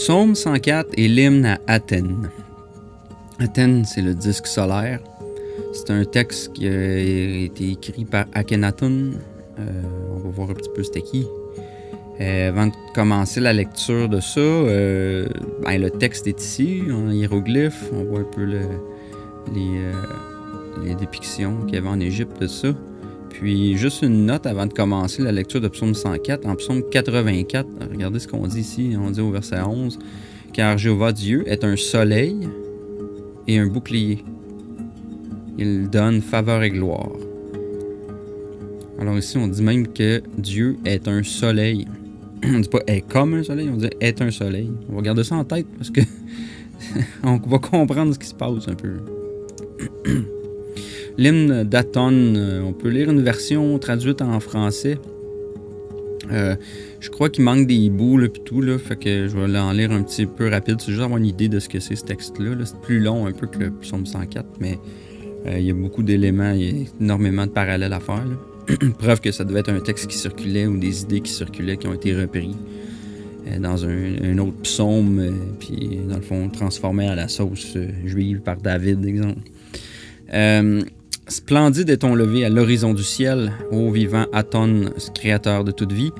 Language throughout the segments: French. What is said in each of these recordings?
Psaume 104 est l'hymne à Athènes. Athènes, c'est le disque solaire. C'est un texte qui a été écrit par Akhenaton. On va voir un petit peu c'était qui. Avant de commencer la lecture de ça, le texte est ici, en hiéroglyphe. On voit un peu les dépictions qu'il y avait en Égypte de ça. Puis, juste une note avant de commencer la lecture de Psaume 104. En Psaume 84, regardez ce qu'on dit ici. On dit au verset 11, « Car Jéhovah Dieu est un soleil et un bouclier. Il donne faveur et gloire. » Alors ici, on dit même que Dieu est un soleil. On ne dit pas « est comme un soleil », on dit « est un soleil ». On va garder ça en tête parce que on va comprendre ce qui se passe un peu. L'hymne d'Athon, on peut lire une version traduite en français. Je crois qu'il manque des bouts là, pis tout, là, fait que je vais en lire un petit peu rapide. C'est juste avoir une idée de ce que c'est ce texte-là. Là. C'est plus long un peu que le psaume 104, mais il y a beaucoup d'éléments, il y a énormément de parallèles à faire. Là. Preuve que ça devait être un texte qui circulait ou des idées qui circulaient qui ont été repris dans un autre psaume, puis dans le fond transformé à la sauce juive par David, exemple. Splendide est ton lever à l'horizon du ciel, ô vivant Athon, créateur de toute vie.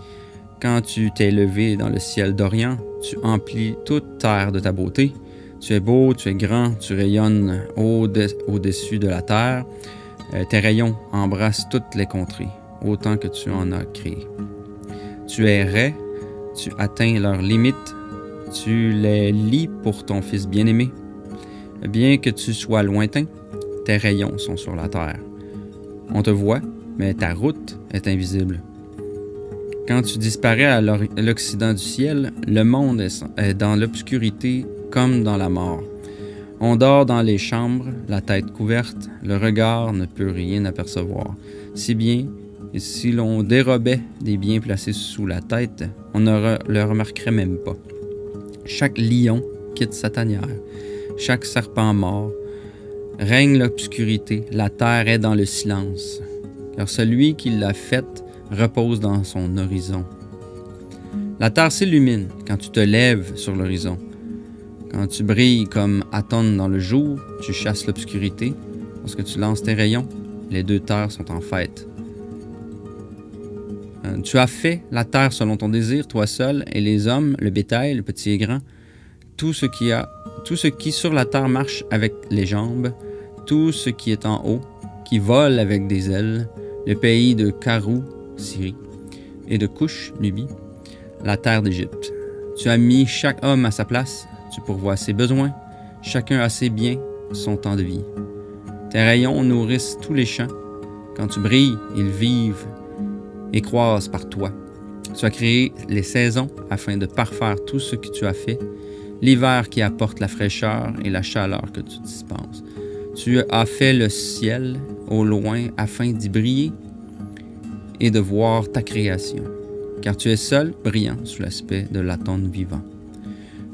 Quand tu t'es levé dans le ciel d'Orient, tu emplis toute terre de ta beauté. Tu es beau, tu es grand, tu rayonnes au-dessus de la terre. Tes rayons embrassent toutes les contrées, autant que tu en as créé. Tu es raie, tu atteins leurs limites, tu les lis pour ton Fils bien-aimé. Bien que tu sois lointain, tes rayons sont sur la terre. On te voit, mais ta route est invisible. Quand tu disparais à l'occident du ciel, le monde est dans l'obscurité comme dans la mort. On dort dans les chambres, la tête couverte, le regard ne peut rien apercevoir. Si bien, et si l'on dérobait des biens placés sous la tête, on ne le remarquerait même pas. Chaque lion quitte sa tanière, chaque serpent mort. Règne l'obscurité, la terre est dans le silence, car celui qui l'a faite repose dans son horizon. La terre s'illumine quand tu te lèves sur l'horizon. Quand tu brilles comme Athon dans le jour, tu chasses l'obscurité. Lorsque tu lances tes rayons, les deux terres sont en fête. Tu as fait la terre selon ton désir, toi seul, et les hommes, le bétail, le petit et grand, tout ce qui sur la terre marche avec les jambes, tout ce qui est en haut, qui vole avec des ailes, le pays de Karou, Syrie, et de Couche, Nubie, la terre d'Égypte. Tu as mis chaque homme à sa place, tu pourvois ses besoins, chacun a ses biens, son temps de vie. Tes rayons nourrissent tous les champs. Quand tu brilles, ils vivent et croissent par toi. Tu as créé les saisons afin de parfaire tout ce que tu as fait, l'hiver qui apporte la fraîcheur et la chaleur que tu dispenses. Tu as fait le ciel au loin afin d'y briller et de voir ta création, car tu es seul, brillant sous l'aspect de l'Athon vivant.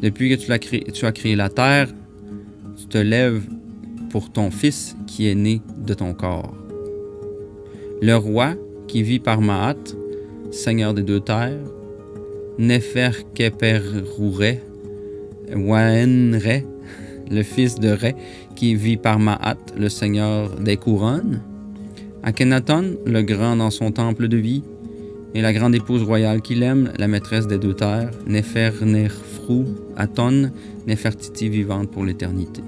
Depuis que tu as créé la terre, tu te lèves pour ton Fils qui est né de ton corps. Le roi qui vit par Maat, Seigneur des deux terres, Nefer-Keper-Rouré, Waenre, le fils de Ré, qui vit par Maat, le seigneur des couronnes, Akhenaton, le grand dans son temple de vie, et la grande épouse royale qu'il aime, la maîtresse des deux terres, Nefer-Nerfrou, Athon, Nefertiti vivante pour l'éternité.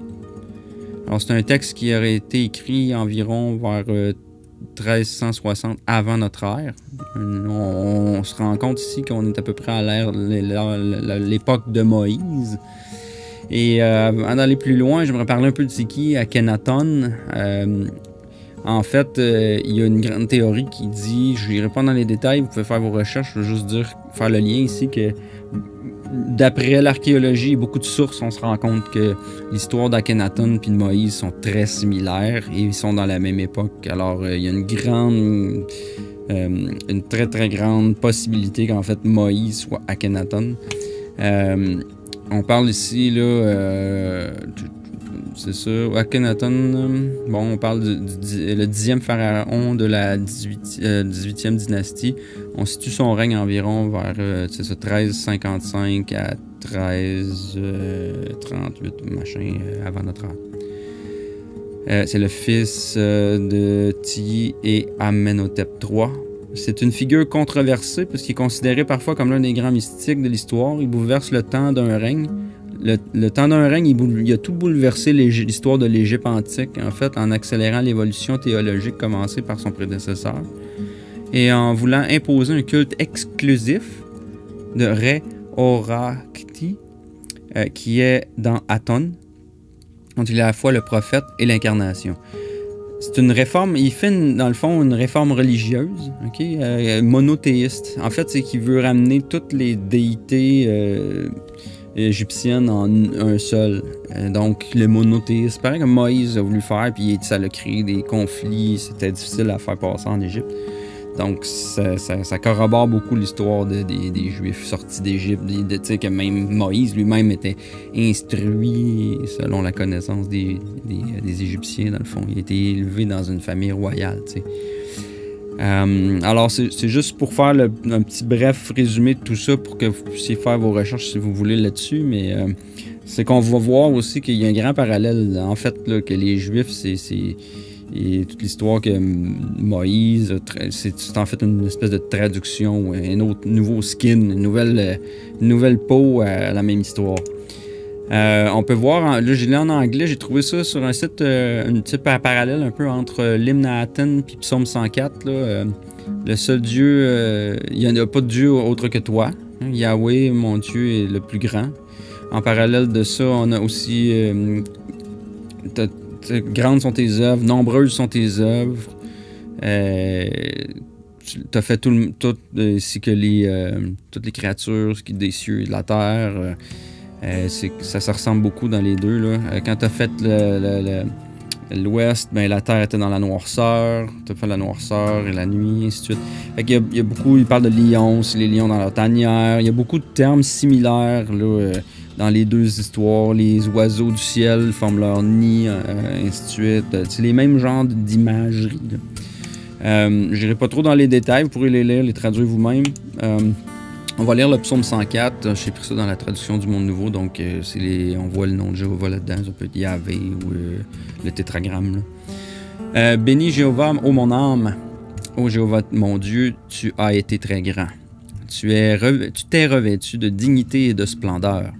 Alors c'est un texte qui aurait été écrit environ vers 1360 avant notre ère. On se rend compte ici qu'on est à peu près à l'époque de Moïse. Et avant d'aller plus loin, j'aimerais parler un peu de c'est qui Akhenaton. En fait, il y a une grande théorie qui dit, je n'irai pas dans les détails, vous pouvez faire vos recherches, je veux juste faire le lien ici que d'après l'archéologie et beaucoup de sources, on se rend compte que l'histoire d'Akhenaton et de Moïse sont très similaires et ils sont dans la même époque. Alors, il y a une très très grande possibilité qu'en fait Moïse soit Akhenaton. On parle ici là, c'est ça. Akhenaton, bon, on parle le 10e pharaon de la 18e dynastie. On situe son règne environ vers 1355 à 1338, machin, avant notre ère. C'est le fils de Tiye et Amenhotep III. C'est une figure controversée parce qu'il est considéré parfois comme l'un des grands mystiques de l'histoire. Il bouleverse le temps d'un règne. Le temps d'un règne, il a tout bouleversé l'histoire de l'Égypte antique, en fait, en accélérant l'évolution théologique commencée par son prédécesseur et en voulant imposer un culte exclusif de Re-Orakti, qui est dans Aton, dont il est à la fois le prophète et l'incarnation. C'est une réforme, il fait dans le fond une réforme religieuse, monothéiste. En fait, c'est qu'il veut ramener toutes les déités égyptiennes en un seul. Donc, le monothéisme, pareil comme Moïse a voulu faire, puis ça a créé des conflits, c'était difficile à faire passer en Égypte. Donc, ça corrobore beaucoup l'histoire des Juifs sortis d'Égypte. Tu sais que même Moïse lui-même était instruit selon la connaissance des Égyptiens, dans le fond. Il a été élevé dans une famille royale, tu sais. Alors, c'est juste pour faire un petit bref résumé de tout ça pour que vous puissiez faire vos recherches si vous voulez là-dessus, mais c'est qu'on va voir aussi qu'il y a un grand parallèle, en fait, là, que les Juifs, et toute l'histoire que Moïse, c'est en fait une espèce de traduction, un autre nouveau skin, une nouvelle peau à la même histoire. On peut voir, là j'ai lu en anglais, j'ai trouvé ça sur un site, un type parallèle un peu entre l'hymne à Athènes et Psaume 104. Là, le seul Dieu, il n'y en a pas de Dieu autre que toi. Hein, Yahweh, mon Dieu, est le plus grand. En parallèle de ça, on a aussi grandes sont tes œuvres, nombreuses sont tes œuvres. Tu as fait tout ainsi que toutes les créatures des cieux et de la terre. Ça se ressemble beaucoup dans les deux. Là. Quand tu as fait l'ouest, ben, la terre était dans la noirceur. Tu as fait la noirceur et la nuit, ainsi de suite. Fait qu'il y a beaucoup, il parle de lions, c'est les lions dans leur tanière. Il y a beaucoup de termes similaires là, dans les deux histoires. Les oiseaux du ciel forment leur nid, ainsi de suite. C'est les mêmes genres d'imagerie. Je n'irai pas trop dans les détails, vous pourrez les lire, les traduire vous-même. On va lire le psaume 104. J'ai pris ça dans la traduction du Monde Nouveau, donc on voit le nom de Jéhovah là-dedans. Ça peut être Yahvé ou le tétragramme. Là. Bénis Jéhovah, ô mon âme. Ô Jéhovah, mon Dieu, tu as été très grand. Tu t'es revêtu de dignité et de splendeur,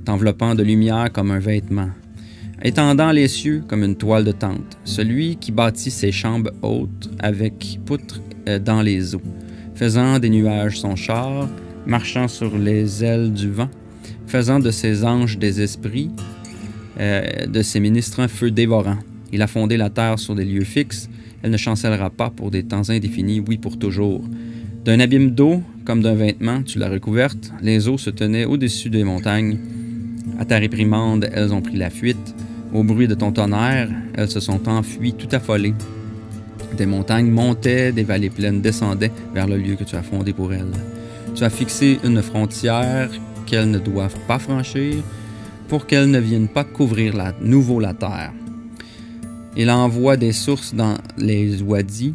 t'enveloppant de lumière comme un vêtement, étendant les cieux comme une toile de tente. Celui qui bâtit ses chambres hautes avec poutres dans les eaux, faisant des nuages son char, marchant sur les ailes du vent, faisant de ses anges des esprits, de ses ministres un feu dévorant. Il a fondé la terre sur des lieux fixes, elle ne chancellera pas pour des temps indéfinis, oui pour toujours. D'un abîme d'eau, comme d'un vêtement, tu l'as recouverte, les eaux se tenaient au-dessus des montagnes. À ta réprimande, elles ont pris la fuite. Au bruit de ton tonnerre, elles se sont enfuies tout affolées. Des montagnes montaient, des vallées pleines descendaient vers le lieu que tu as fondé pour elles. Tu as fixé une frontière qu'elles ne doivent pas franchir, pour qu'elles ne viennent pas couvrir nouveau la terre. Il envoie des sources dans les wadis,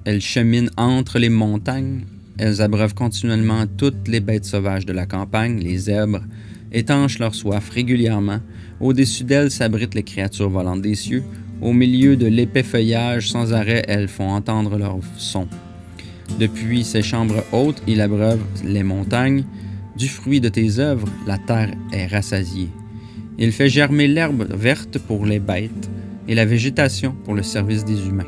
elles cheminent entre les montagnes, elles abreuvent continuellement toutes les bêtes sauvages de la campagne, les zèbres, étanchent leur soif régulièrement. Au-dessus d'elles s'abritent les créatures volantes des cieux. Au milieu de l'épais feuillage, sans arrêt, elles font entendre leur son. Depuis ses chambres hautes, il abreuve les montagnes. Du fruit de tes œuvres, la terre est rassasiée. Il fait germer l'herbe verte pour les bêtes et la végétation pour le service des humains.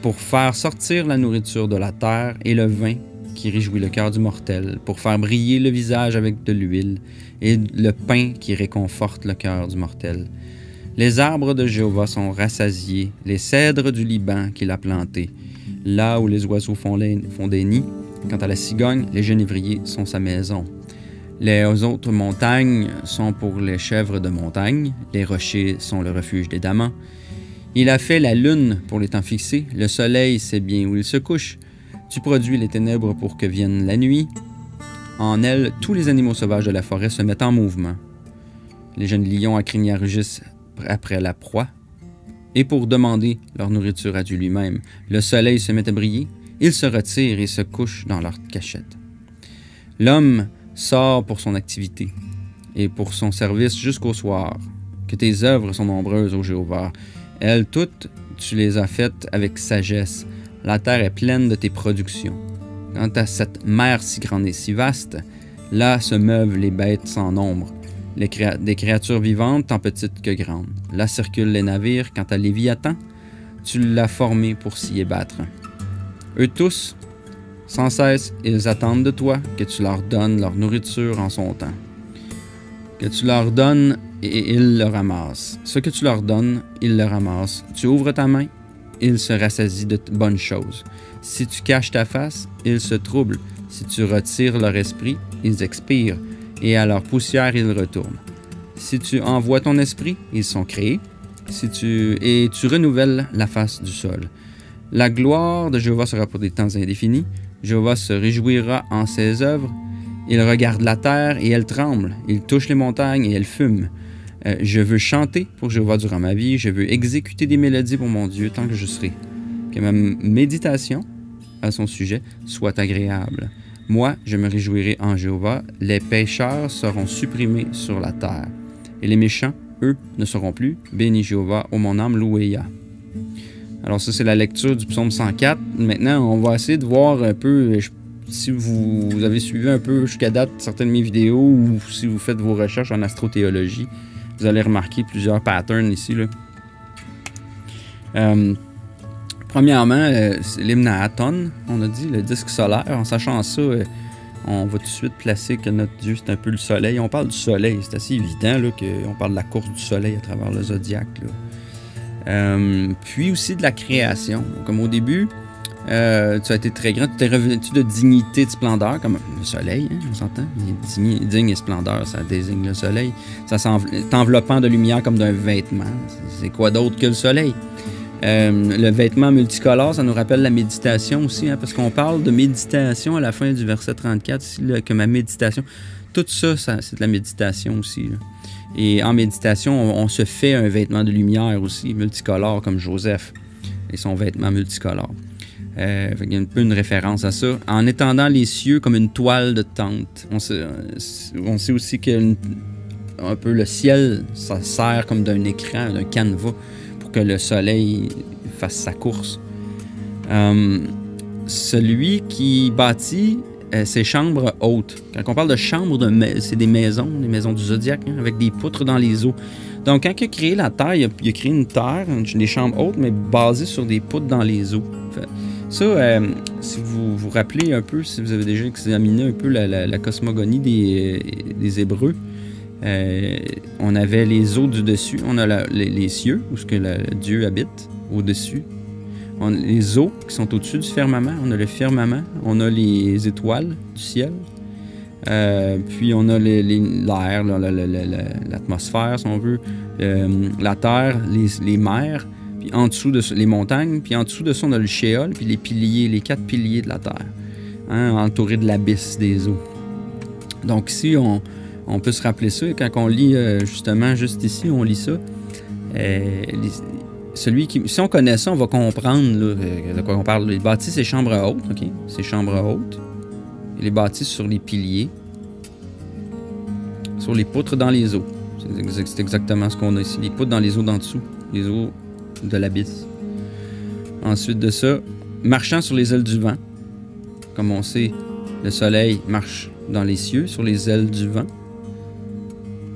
Pour faire sortir la nourriture de la terre et le vin qui réjouit le cœur du mortel, pour faire briller le visage avec de l'huile et le pain qui réconforte le cœur du mortel. Les arbres de Jéhovah sont rassasiés, les cèdres du Liban qu'il a plantés, là où les oiseaux font des nids. Quant à la cigogne, les genévriers sont sa maison. Les autres montagnes sont pour les chèvres de montagne, les rochers sont le refuge des damans. Il a fait la lune pour les temps fixés, le soleil sait bien où il se couche. Tu produis les ténèbres pour que vienne la nuit. En elle, tous les animaux sauvages de la forêt se mettent en mouvement. Les jeunes lions à crinière rugissent après la proie. Et pour demander leur nourriture à Dieu lui-même, le soleil se met à briller, ils se retirent et se couchent dans leur cachette. L'homme sort pour son activité et pour son service jusqu'au soir. Que tes œuvres sont nombreuses, ô Jéhovah. Elles toutes, tu les as faites avec sagesse. La terre est pleine de tes productions. Quant à cette mer si grande et si vaste, là se meuvent les bêtes sans nombre. Des créatures vivantes, tant petites que grandes. Là circulent les navires. Quant à Léviathan, tu l'as formé pour s'y ébattre. Eux tous, sans cesse, ils attendent de toi que tu leur donnes leur nourriture en son temps. Que tu leur donnes et ils le ramassent. Ce que tu leur donnes, ils le ramassent. Tu ouvres ta main, ils se rassasient de bonnes choses. Si tu caches ta face, ils se troublent. Si tu retires leur esprit, ils expirent. Et à leur poussière, ils retournent. Si tu envoies ton esprit, ils sont créés. Et tu renouvelles la face du sol. La gloire de Jéhovah sera pour des temps indéfinis. Jéhovah se réjouira en ses œuvres. Il regarde la terre et elle tremble. Il touche les montagnes et elles fument. Je veux chanter pour Jéhovah durant ma vie. Je veux exécuter des mélodies pour mon Dieu tant que je serai. Que ma méditation à son sujet soit agréable. Moi, je me réjouirai en Jéhovah. Les pécheurs seront supprimés sur la terre. Et les méchants, eux, ne seront plus. Bénis Jéhovah, ô mon âme, louez-ya. Alors ça, c'est la lecture du psaume 104. Maintenant, on va essayer de voir un peu, si vous avez suivi un peu jusqu'à date certaines de mes vidéos ou si vous faites vos recherches en astrothéologie, vous allez remarquer plusieurs patterns ici, là. Premièrement, c'est l'hymne à Aton, on a dit, le disque solaire. En sachant ça, on va tout de suite placer que notre Dieu, c'est un peu le soleil. On parle du soleil, c'est assez évident là, qu'on parle de la course du soleil à travers le zodiaque. Puis aussi de la création. Comme au début, tu as été très grand, tu t'es revêtu de dignité, de splendeur, comme le soleil, hein, on s'entend. Digne et splendeur, ça désigne le soleil. Ça t'enveloppant de lumière comme d'un vêtement. C'est quoi d'autre que le soleil? Le vêtement multicolore, ça nous rappelle la méditation aussi, hein, parce qu'on parle de méditation à la fin du verset 34, ici, là, que ma méditation, tout ça, c'est de la méditation aussi. Là. Et en méditation, on se fait un vêtement de lumière aussi, multicolore, comme Joseph et son vêtement multicolore. Il y a un peu une référence à ça. En étendant les cieux comme une toile de tente, on sait aussi que un peu le ciel, ça sert comme d'un écran, d'un canevas, que le soleil fasse sa course. Celui qui bâtit ses chambres hautes. Quand on parle de chambres, c'est des maisons du zodiaque, hein, avec des poutres dans les eaux. Donc, quand il a créé la Terre, il a créé une Terre, des chambres hautes, mais basées sur des poutres dans les eaux. Ça, si vous vous rappelez un peu, si vous avez déjà examiné un peu la cosmogonie des Hébreux, on avait les eaux du dessus, on a les cieux, où ce que Dieu habite, au-dessus. On a les eaux qui sont au-dessus du firmament, on a le firmament, on a les étoiles du ciel, puis on a l'air, l'atmosphère, si on veut, la terre, les mers, puis en dessous de les montagnes, puis en dessous de ça, on a le shéol, puis les piliers, les 4 piliers de la terre, hein, entourés de l'abysse des eaux. Donc ici, on peut se rappeler ça, quand on lit justement, juste ici, on lit ça. Si on connaît ça, on va comprendre là, de quoi on parle. Il bâtit ses chambres hautes, OK? Ses chambres hautes. Il les bâtit sur les piliers, sur les poutres dans les eaux. C'est exactement ce qu'on a ici. Les poutres dans les eaux d'en dessous, les eaux de l'abysse. Ensuite de ça, marchant sur les ailes du vent. Comme on sait, le soleil marche dans les cieux, sur les ailes du vent.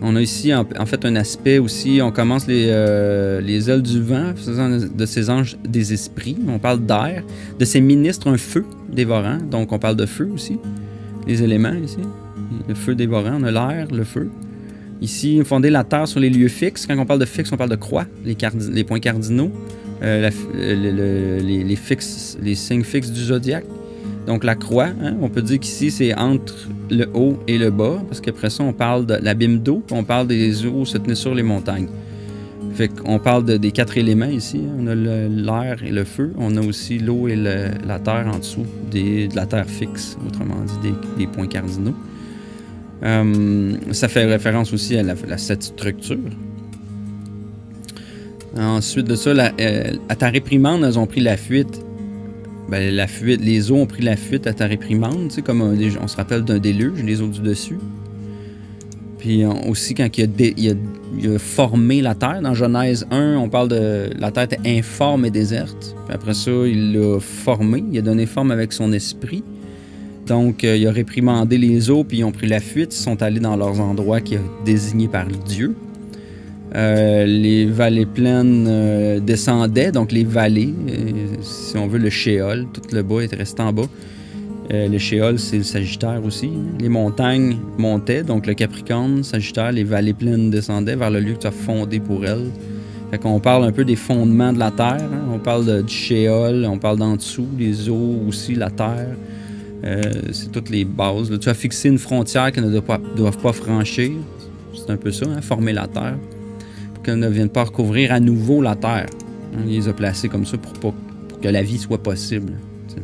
On a ici en fait un aspect aussi, on commence les ailes du vent, faisant de ces anges des esprits, on parle d'air, de ces ministres un feu dévorant, donc on parle de feu aussi, les éléments ici, le feu dévorant, on a l'air, le feu. Ici, fonder la terre sur les lieux fixes, quand on parle de fixe, on parle de croix, les points cardinaux, les signes fixes du zodiaque. Donc la croix, hein, on peut dire qu'ici c'est entre le haut et le bas, parce qu'après ça on parle de l'abîme d'eau, on parle des eaux se tenaient sur les montagnes. Fait qu'on parle des 4 éléments ici, on a l'air et le feu, on a aussi l'eau et la terre en dessous, de la terre fixe, autrement dit des points cardinaux. Ça fait référence aussi à cette structure. Ensuite de ça, à ta réprimande, elles ont pris la fuite. Ben, les eaux ont pris la fuite à ta réprimande, tu sais, comme on se rappelle d'un déluge, les eaux du dessus. Puis aussi, quand il a formé la terre, dans Genèse 1, on parle de la terre était informe et déserte. Puis après ça, il l'a formé, il a donné forme avec son esprit. Donc, il a réprimandé les eaux, puis ils ont pris la fuite, ils sont allés dans leurs endroits qui sont désignés par Dieu. Les vallées pleines descendaient, donc les vallées, si on veut le Shéol, tout le bas est resté en bas. Le Shéol, c'est le Sagittaire aussi. Les montagnes montaient, donc le Capricorne, Sagittaire, les vallées pleines descendaient vers le lieu que tu as fondé pour elles. Fait qu'on parle un peu des fondements de la terre, hein? On parle du Shéol, on parle d'en dessous, les eaux aussi, la terre. C'est toutes les bases. Là, tu as fixé une frontière qu'elles ne doivent pas franchir. C'est un peu ça, hein? Former la terre. Qu'elles ne viennent pas recouvrir à nouveau la terre. Hein? Il les a placés comme ça pour que la vie soit possible. T'sais.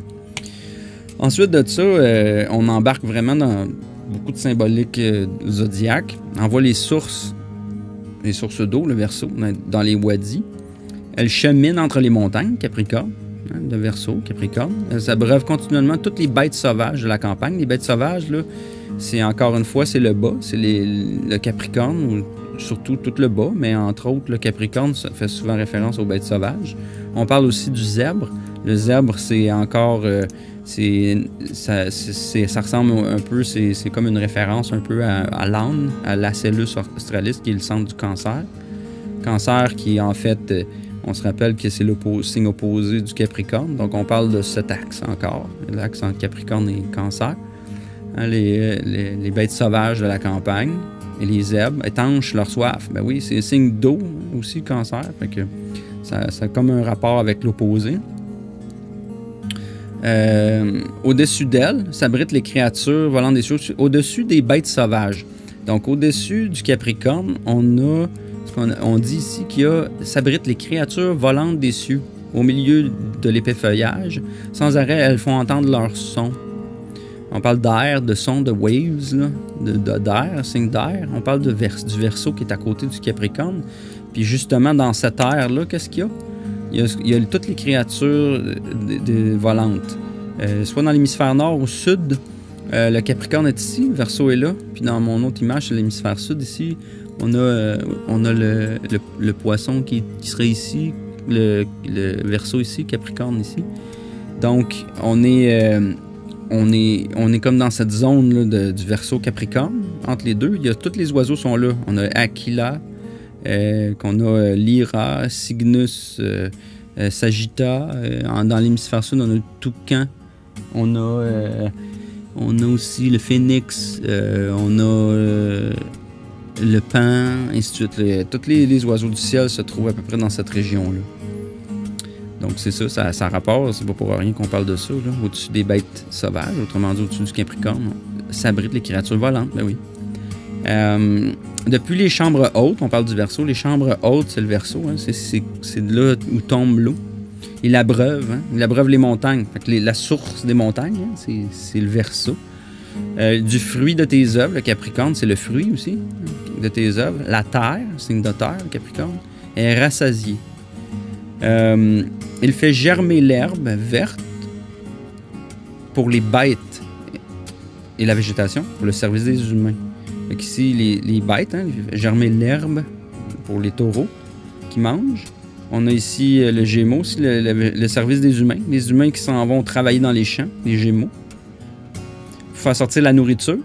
Ensuite de ça, on embarque vraiment dans beaucoup de symboliques zodiaques. On voit les sources d'eau, le Verseau, dans les wadis. Elles cheminent entre les montagnes, Capricorne. Le Verseau, Capricorne. Ça breuve continuellement toutes les bêtes sauvages de la campagne. Les bêtes sauvages, là, c'est encore une fois, c'est le bas, c'est le Capricorne, ou surtout tout le bas, mais entre autres, le Capricorne, ça fait souvent référence aux bêtes sauvages. On parle aussi du zèbre. Le zèbre, c'est encore... ça ressemble un peu, c'est comme une référence un peu à l'âne, à l'Acellus australis, qui est le centre du cancer. Cancer qui, en fait... on se rappelle que c'est le signe opposé du Capricorne. Donc, on parle de cet axe encore. L'axe entre Capricorne et Cancer. Hein, les bêtes sauvages de la campagne et les zèbres étanchent leur soif. Ben oui, c'est un signe d'eau aussi, Cancer. Fait que ça a comme un rapport avec l'opposé. Au-dessus d'elle s'abritent les créatures volantes des cieux. Au-dessus des bêtes sauvages. Donc, au-dessus du Capricorne, on dit ici qu'il s'abritent les créatures volantes des cieux. Au milieu de l'épais feuillage, sans arrêt, elles font entendre leur son. On parle d'air, de son, de waves, d'air, signe d'air. On parle du Verseau qui est à côté du Capricorne. Puis justement, dans cet air-là, qu'est-ce qu'il y a? Il y a toutes les créatures volantes. Soit dans l'hémisphère nord ou sud, le Capricorne est ici, le Verseau est là. Puis dans mon autre image, c'est l'hémisphère sud ici. On a le poisson qui serait ici, le Verseau ici, Capricorne ici. Donc, on est comme dans cette zone là, du Verseau Capricorne. Entre les deux, tous les oiseaux sont là. On a Aquila, qu'on a Lyra, Cygnus, Sagitta. Dans l'hémisphère sud, on a le toucan. On a aussi le phénix. On a... le paon, ainsi de suite. Tous les oiseaux du ciel se trouvent à peu près dans cette région-là. Donc, c'est ça rapporte. C'est pas pour rien qu'on parle de ça. Là. Au-dessus des bêtes sauvages, autrement dit, au-dessus du Capricorne, s'abritent les créatures volantes. Ben oui. Depuis les chambres hautes, on parle du Verseau. Les chambres hautes, c'est le Verseau. Hein. C'est là où tombe l'eau. Il abreuve. Hein. Il abreuve les montagnes. Fait que la source des montagnes, hein, c'est le Verseau. Du fruit de tes œuvres, le Capricorne, c'est le fruit aussi de tes œuvres. La terre, signe de terre, le Capricorne, est rassasié. Il fait germer l'herbe verte pour les bêtes et la végétation, pour le service des humains. Donc ici, les bêtes, hein, germer l'herbe pour les taureaux qui mangent. On a ici le Gémeaux, aussi le service des humains. Les humains qui s'en vont travailler dans les champs, les Gémeaux. Faire sortir la nourriture,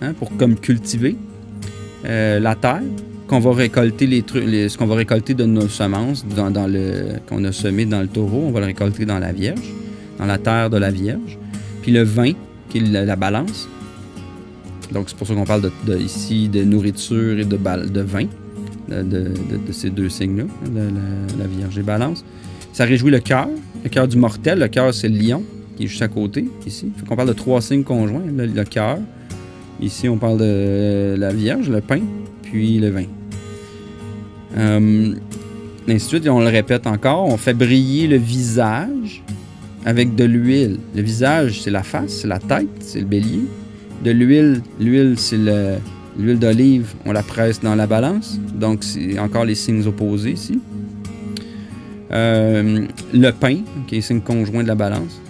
hein, pour comme cultiver la terre, qu'on va récolter ce qu'on va récolter de nos semences qu'on a semé dans le taureau, on va le récolter dans la Vierge, dans la terre de la Vierge. Puis le vin, qui est la balance. Donc c'est pour ça qu'on parle ici de nourriture et de vin, de ces deux signes-là, la Vierge et balance. Ça réjouit le cœur du mortel. Le cœur, c'est le lion, qui est juste à côté, ici. Fait qu'on parle de 3 signes conjoints, le cœur. Ici, on parle de la Vierge, le pain, puis le vin. Ainsi de suite, on le répète encore, on fait briller le visage avec de l'huile. Le visage, c'est la face, c'est la tête, c'est le bélier. De l'huile, l'huile, c'est l'huile d'olive, on la presse dans la balance. Donc, c'est encore les signes opposés ici. Le pain, qui est le signe conjoint de la balance,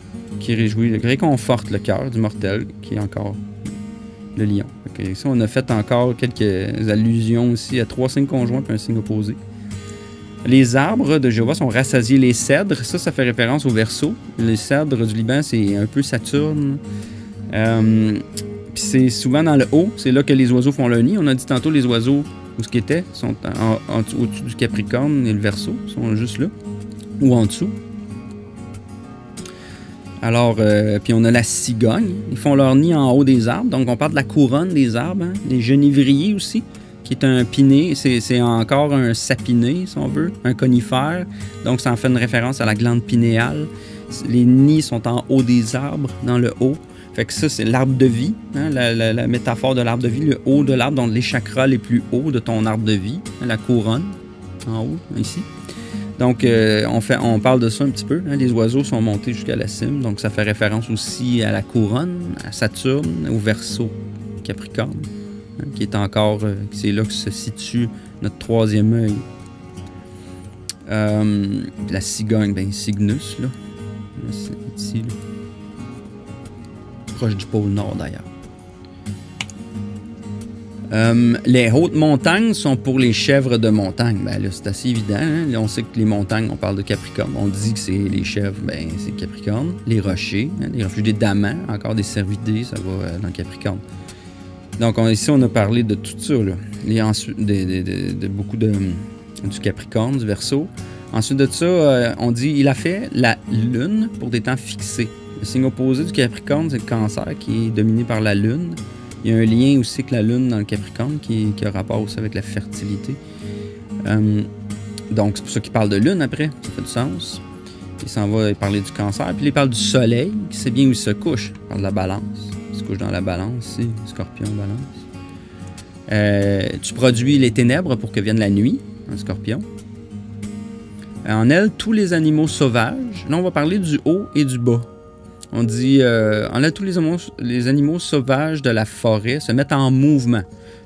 qui réconforte le cœur du mortel, qui est encore le lion. Okay, ici, on a fait encore quelques allusions aussi à 3 signes conjoints et un signe opposé. Les arbres de Jéhovah sont rassasiés. Les cèdres, ça fait référence au Verseau. Les cèdres du Liban, c'est un peu Saturne. Puis c'est souvent dans le haut, c'est là que les oiseaux font leur nid. On a dit tantôt les oiseaux, où ce qu'ils étaient, sont au-dessus du Capricorne et le Verseau, sont juste là, ou en dessous. Alors, puis on a la cigogne, ils font leur nid en haut des arbres, donc on parle de la couronne des arbres, hein. Les genévriers aussi, qui est un piné, c'est encore un sapiné, si on veut, un conifère, donc ça en fait une référence à la glande pinéale. Les nids sont en haut des arbres, dans le haut. Fait que ça, c'est l'arbre de vie, hein, la métaphore de l'arbre de vie, le haut de l'arbre, donc les chakras les plus hauts de ton arbre de vie, la couronne, en haut, ici. Donc, on parle de ça un petit peu, hein, les oiseaux sont montés jusqu'à la cime, donc ça fait référence aussi à la couronne, à Saturne, au Verseau, Capricorne, hein, qui est encore, c'est là que se situe notre 3e œil. La cigogne, ben Cygnus, là, c'est ici, là. Proche du pôle Nord d'ailleurs. Les hautes montagnes sont pour les chèvres de montagne. Ben là, c'est assez évident. Hein? Là, on sait que les montagnes, on parle de Capricorne. On dit que c'est les chèvres, ben c'est Capricorne. Les rochers, hein? Les refuges des damans, encore des cervidés, ça va dans Capricorne. Donc ici, on a parlé de tout ça. Là. Ensuite, beaucoup du Capricorne, du Verseau. Ensuite de ça, on dit il a fait la lune pour des temps fixés. Le signe opposé du Capricorne, c'est le Cancer, qui est dominé par la Lune. Il y a un lien aussi avec la Lune dans le Capricorne, qui a rapport aussi avec la fertilité. Donc, c'est pour ça qu'il parle de Lune après, ça fait du sens. Il s'en va parler du Cancer. Puis il parle du Soleil, qui sait bien où il se couche. Il parle de la Balance. Il se couche dans la Balance, ici, Scorpion, Balance. Tu produis les ténèbres pour que vienne la nuit, un Scorpion. En elle, tous les animaux sauvages. Là, on va parler du haut et du bas. On dit, en là, tous les animaux sauvages de la forêt se mettent en mouvement.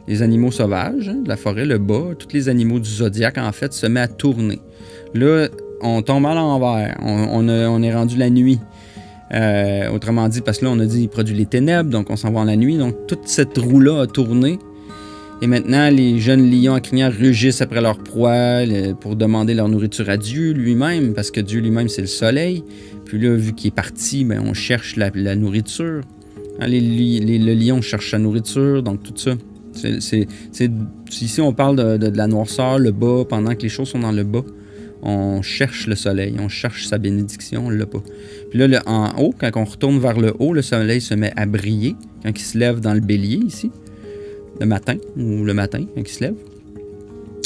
Les animaux sauvages, hein, de la forêt, le bas, tous les animaux du zodiaque, en fait, se mettent à tourner. Là, on tombe à l'envers. On est rendu la nuit. Autrement dit, parce que là, on a dit, il produit les ténèbres, donc on s'en va en la nuit. Donc, toute cette roue-là a tourné. Et maintenant, les jeunes lions à crinière rugissent après leur proie pour demander leur nourriture à Dieu lui-même, parce que Dieu lui-même, c'est le soleil. Puis là, vu qu'il est parti, ben, on cherche la nourriture. Hein, le lion cherche sa nourriture, donc tout ça. Ici, on parle de la noirceur, le bas, pendant que les choses sont dans le bas. On cherche le soleil, on cherche sa bénédiction, on l'a pas. Puis là, en haut, quand on retourne vers le haut, le soleil se met à briller, quand il se lève dans le bélier, ici. Le matin, quand il se lève.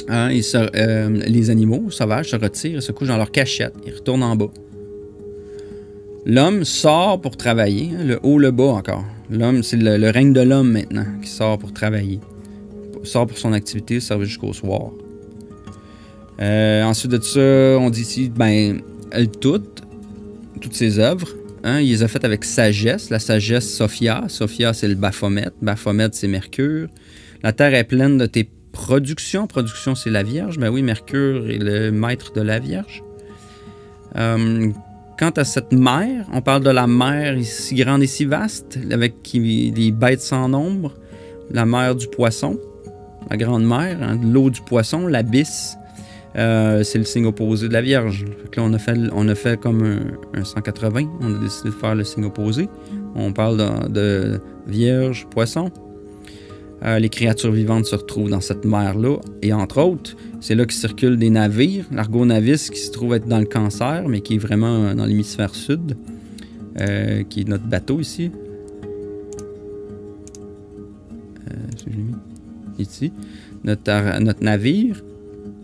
Hein, les animaux sauvages se retirent, ils se couchent dans leur cachette, ils retournent en bas. L'homme sort pour travailler, hein, le haut, le bas encore. L'homme, c'est le règne de l'homme maintenant qui sort pour travailler. Il sort pour son activité, servir jusqu'au soir. Ensuite de ça, on dit ici, ben, toutes ses œuvres, hein, il les a faites avec sagesse. La sagesse Sophia. Sophia, c'est le Baphomet. Baphomet, c'est Mercure. La terre est pleine de tes productions. Production, c'est la Vierge. Ben oui, Mercure est le maître de la Vierge. Quant à cette mer, on parle de la mer si grande et si vaste, avec des bêtes sans nombre, la mer du poisson, la grande mer, hein, l'eau du poisson, l'abysse, c'est le signe opposé de la Vierge. Fait que là, on a fait comme un 180, on a décidé de faire le signe opposé. On parle de Vierge, poisson. Les créatures vivantes se retrouvent dans cette mer-là. Et entre autres, c'est là que circulent des navires. L'Argonavis, qui se trouve être dans le Cancer, mais qui est vraiment dans l'hémisphère sud, qui est notre bateau ici. Ici. Notre navire,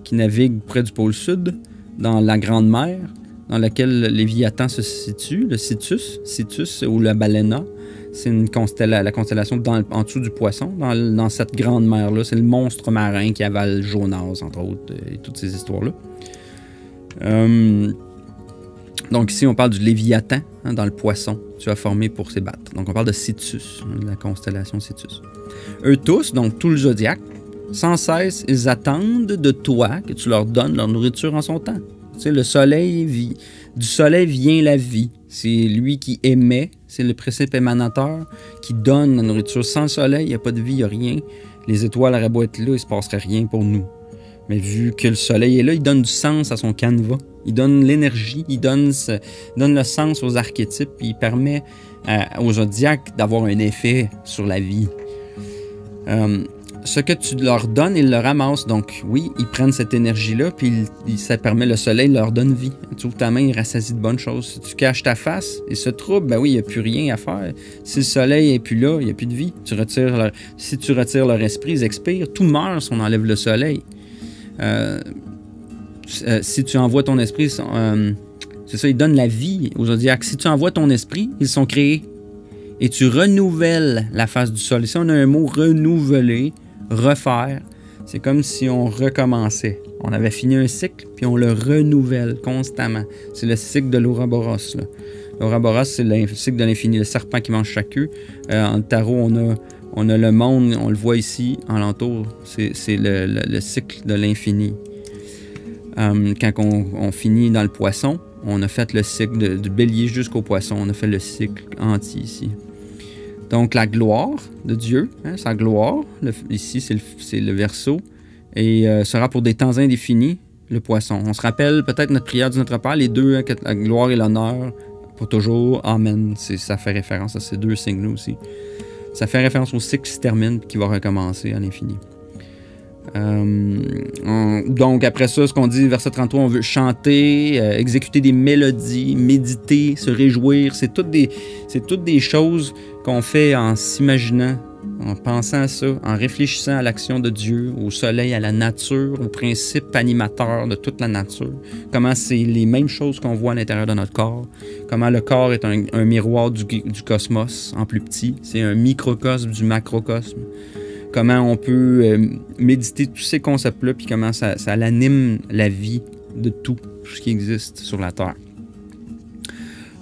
qui navigue près du pôle sud, dans la Grande Mer, dans laquelle le Léviathan se situe, le Citus ou la Balena. C'est la constellation en dessous du poisson, dans cette grande mer-là. C'est le monstre marin qui avale Jonas, entre autres, et toutes ces histoires-là. Donc ici, on parle du Léviathan, hein, dans le poisson. Tu as formé pour se battre. Donc on parle de Cétus, hein, de la constellation Cétus. Eux tous, donc tout le zodiaque, sans cesse, ils attendent de toi que tu leur donnes leur nourriture en son temps. Tu sais, le soleil vit. Du soleil vient la vie. C'est lui qui émet, c'est le principe émanateur qui donne la nourriture. Sans le soleil, il n'y a pas de vie, il n'y a rien. Les étoiles auraient beau être là, il ne se passerait rien pour nous. Mais vu que le soleil est là, il donne du sens à son canevas. Il donne l'énergie, il donne le sens aux archétypes, puis il permet au zodiaque d'avoir un effet sur la vie. Ce que tu leur donnes, ils le ramassent. Donc oui, ils prennent cette énergie-là, puis ça permet, le soleil leur donne vie. Tu ouvres ta main, il rassasie de bonnes choses. Si tu caches ta face, il se trouble, ben oui, il n'y a plus rien à faire. Si le soleil n'est plus là, il n'y a plus de vie. Si tu retires leur esprit, ils expirent. Tout meurt si on enlève le soleil. Si tu envoies ton esprit, c'est ça, il donne la vie aux zodiaques. Si tu envoies ton esprit, ils sont créés. Et tu renouvelles la face du sol. Ici, on a un mot renouveler, refaire. C'est comme si on recommençait. On avait fini un cycle, puis on le renouvelle constamment. C'est le cycle de l'Ouroboros. L'Ouroboros, c'est le cycle de l'infini, le serpent qui mange chaque queue. En tarot, on a le monde, on le voit ici, en l'entour. C'est le cycle de l'infini. Quand on finit dans le poisson, on a fait le cycle du bélier jusqu'au poisson. On a fait le cycle entier ici. Donc, la gloire de Dieu, hein, sa gloire, ici, c'est le Verseau, et sera pour des temps indéfinis, le poisson. On se rappelle peut-être notre prière du Notre Père, les deux, hein, la gloire et l'honneur, pour toujours. Amen. Ça fait référence à ces deux signes-là aussi. Ça fait référence au cycle qui se termine et qui va recommencer à l'infini. Donc après ça, ce qu'on dit, verset 33, on veut chanter, exécuter des mélodies, méditer, se réjouir. C'est toutes des choses qu'on fait en s'imaginant, en pensant à ça, en réfléchissant à l'action de Dieu, au soleil, à la nature, au principe animateur de toute la nature. Comment c'est les mêmes choses qu'on voit à l'intérieur de notre corps. Comment le corps est un miroir du cosmos en plus petit. C'est un microcosme du macrocosme. Comment on peut méditer tous ces concepts-là, puis comment ça anime la vie de tout ce qui existe sur la Terre.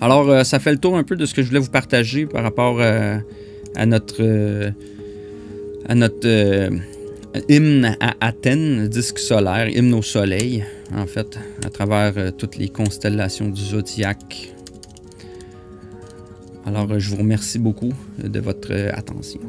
Alors, ça fait le tour un peu de ce que je voulais vous partager par rapport à notre hymne à Athènes, disque solaire, hymne au soleil, en fait, à travers toutes les constellations du zodiaque. Alors, je vous remercie beaucoup de votre attention.